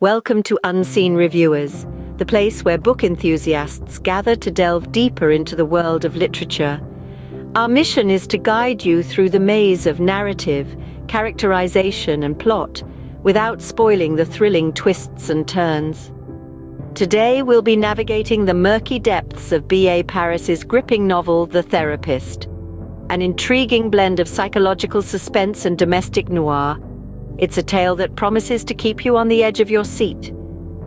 Welcome to Unseen Reviewers, the place where book enthusiasts gather to delve deeper into the world of literature. Our mission is to guide you through the maze of narrative, characterization, and plot, without spoiling the thrilling twists and turns. Today we'll be navigating the murky depths of B.A. Paris's gripping novel, The Therapist. An intriguing blend of psychological suspense and domestic noir. It's a tale that promises to keep you on the edge of your seat.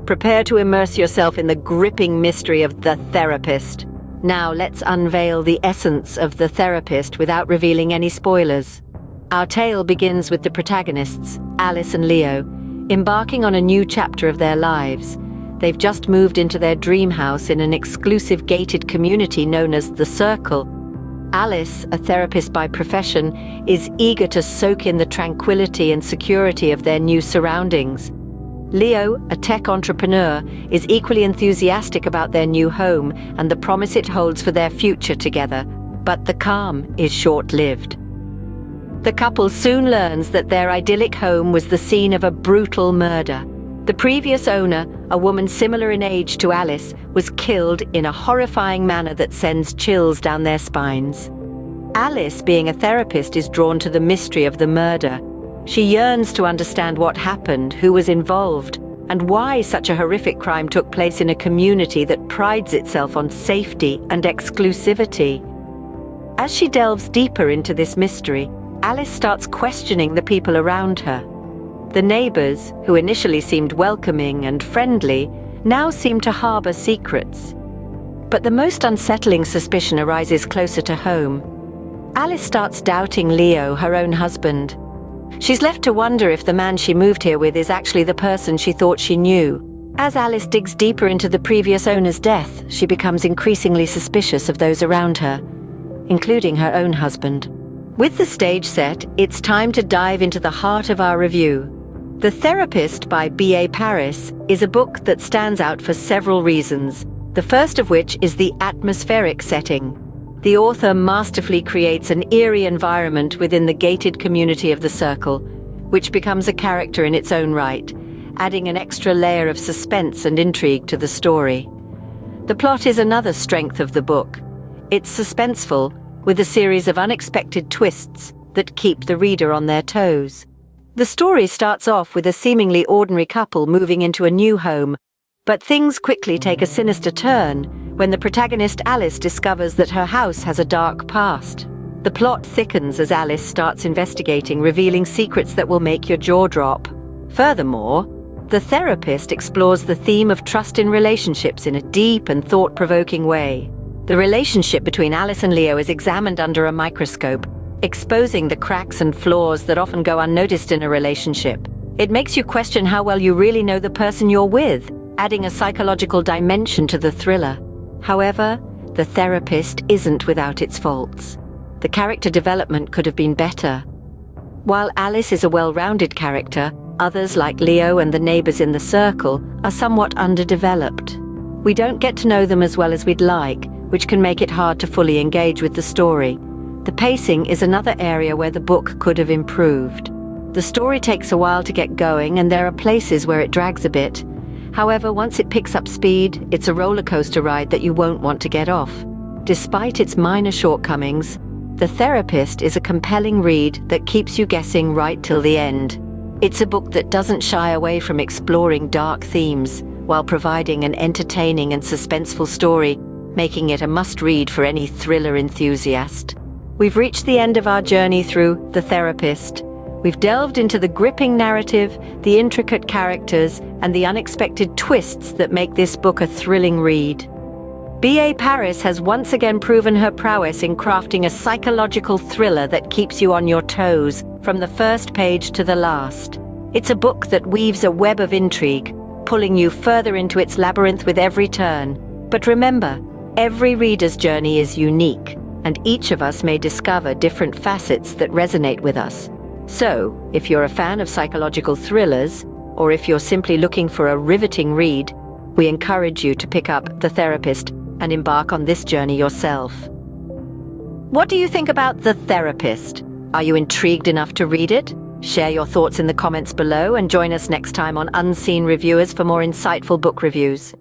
Prepare to immerse yourself in the gripping mystery of The Therapist. Now let's unveil the essence of The Therapist without revealing any spoilers. Our tale begins with the protagonists, Alice and Leo, embarking on a new chapter of their lives. They've just moved into their dream house in an exclusive gated community known as The Circle. Alice, a therapist by profession, is eager to soak in the tranquility and security of their new surroundings. Leo, a tech entrepreneur, is equally enthusiastic about their new home and the promise it holds for their future together. But the calm is short-lived. The couple soon learns that their idyllic home was the scene of a brutal murder. The previous owner, a woman similar in age to Alice, was killed in a horrifying manner that sends chills down their spines. Alice, being a therapist, is drawn to the mystery of the murder. She yearns to understand what happened, who was involved, and why such a horrific crime took place in a community that prides itself on safety and exclusivity. As she delves deeper into this mystery, Alice starts questioning the people around her. The neighbors, who initially seemed welcoming and friendly, now seem to harbor secrets. But the most unsettling suspicion arises closer to home. Alice starts doubting Leo, her own husband. She's left to wonder if the man she moved here with is actually the person she thought she knew. As Alice digs deeper into the previous owner's death, she becomes increasingly suspicious of those around her, including her own husband. With the stage set, it's time to dive into the heart of our review. The Therapist by B.A. Paris is a book that stands out for several reasons, the first of which is the atmospheric setting. The author masterfully creates an eerie environment within the gated community of The Circle, which becomes a character in its own right, adding an extra layer of suspense and intrigue to the story. The plot is another strength of the book. It's suspenseful, with a series of unexpected twists that keep the reader on their toes. The story starts off with a seemingly ordinary couple moving into a new home, but things quickly take a sinister turn when the protagonist Alice discovers that her house has a dark past. The plot thickens as Alice starts investigating, revealing secrets that will make your jaw drop. Furthermore, The Therapist explores the theme of trust in relationships in a deep and thought-provoking way. The relationship between Alice and Leo is examined under a microscope, exposing the cracks and flaws that often go unnoticed in a relationship. It makes you question how well you really know the person you're with, adding a psychological dimension to the thriller. However, The Therapist isn't without its faults. The character development could have been better. While Alice is a well-rounded character, others like Leo and the neighbors in The Circle are somewhat underdeveloped. We don't get to know them as well as we'd like, which can make it hard to fully engage with the story. The pacing is another area where the book could have improved. The story takes a while to get going, and there are places where it drags a bit. However, once it picks up speed, it's a roller coaster ride that you won't want to get off. Despite its minor shortcomings, The Therapist is a compelling read that keeps you guessing right till the end. It's a book that doesn't shy away from exploring dark themes, while providing an entertaining and suspenseful story, making it a must-read for any thriller enthusiast. We've reached the end of our journey through The Therapist. We've delved into the gripping narrative, the intricate characters, and the unexpected twists that make this book a thrilling read. B.A. Paris has once again proven her prowess in crafting a psychological thriller that keeps you on your toes from the first page to the last. It's a book that weaves a web of intrigue, pulling you further into its labyrinth with every turn. But remember, every reader's journey is unique, and each of us may discover different facets that resonate with us. So, if you're a fan of psychological thrillers, or if you're simply looking for a riveting read, we encourage you to pick up The Therapist and embark on this journey yourself. What do you think about The Therapist? Are you intrigued enough to read it? Share your thoughts in the comments below and join us next time on Unseen Reviewers for more insightful book reviews.